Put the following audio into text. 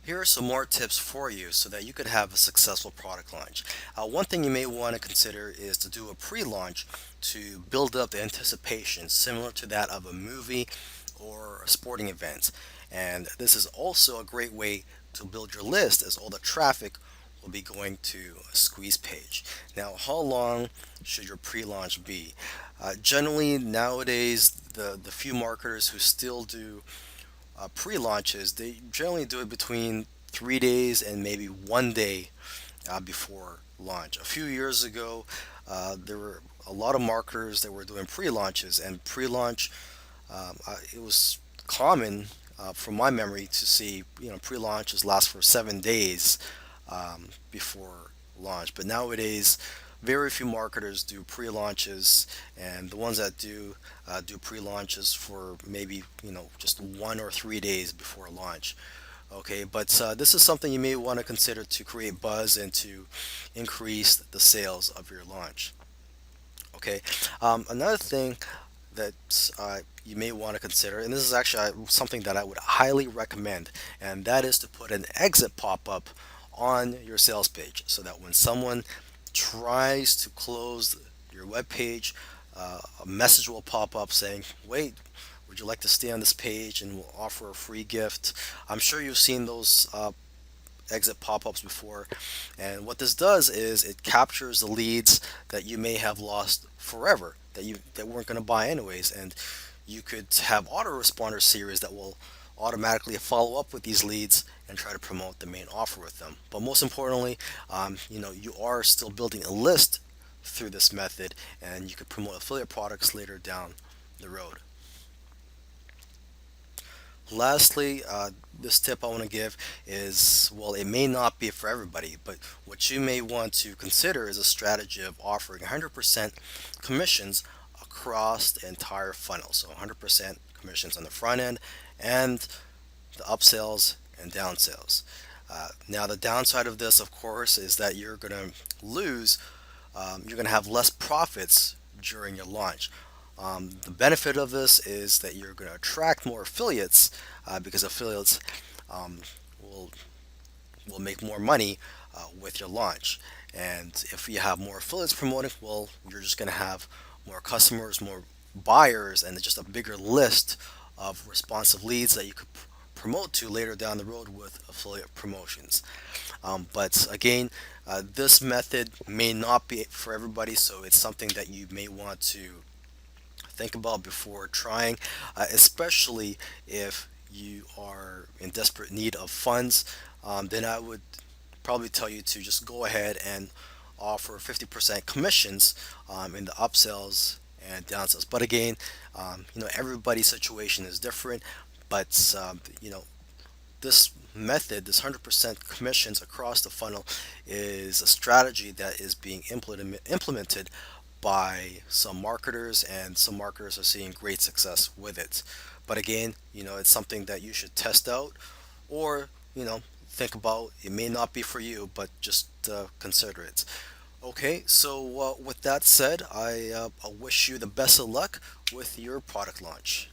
Here are some more tips for you so that you could have a successful product launch. One thing you may want to consider is to do a pre-launch to build up the anticipation, similar to that of a movie or a sporting event. And this is also a great way to build your list, as all the traffic will be going to a squeeze page. Now, how long should your pre-launch be? Generally, nowadays, the few marketers who still do pre-launches, they generally do it between 3 days and maybe one day before launch. A few years ago, there were a lot of marketers that were doing pre-launches, and pre-launch, it was common from my memory to see pre-launches last for 7 days before launch. But nowadays, very few marketers do pre-launches, and the ones that do pre-launches for maybe just 1 or 3 days before launch. Okay, but this is something you may want to consider to create buzz and to increase the sales of your launch. Okay, another thing that you may want to consider, and this is actually something that I would highly recommend, and that is to put an exit pop-up on your sales page so that when someone tries to close your web page, a message will pop up saying, "Wait, would you like to stay on this page and we'll offer a free gift?" I'm sure you've seen those exit pop-ups before, and what this does is it captures the leads that you may have lost forever, that weren't going to buy anyways, and you could have autoresponder series that will automatically follow up with these leads and try to promote the main offer with them. But most importantly, you are still building a list through this method, and you could promote affiliate products later down the road. Lastly, this tip I want to give is, well, it may not be for everybody, but what you may want to consider is a strategy of offering 100% commissions across the entire funnel. So 100% commissions on the front end and the upsells and downsales. Now, the downside of this, of course, is that you're going to have less profits during your launch. The benefit of this is that you're going to attract more affiliates because affiliates um, will will make more money with your launch. And if you have more affiliates promoting, well, you're just going to have more customers, more buyers, and just a bigger list of responsive leads that you could promote to later down the road with affiliate promotions. But again, this method may not be for everybody, so it's something that you may want to think about before trying, especially if you are in desperate need of funds. Then I would probably tell you to just go ahead and offer 50% commissions in the upsells and downsells. But again, everybody's situation is different. But this method, this 100% commissions across the funnel, is a strategy that is being implemented by some marketers, and some marketers are seeing great success with it. But again, it's something that you should test out, or think about. It may not be for you, but just consider it. Okay, so with that said, I wish you the best of luck with your product launch.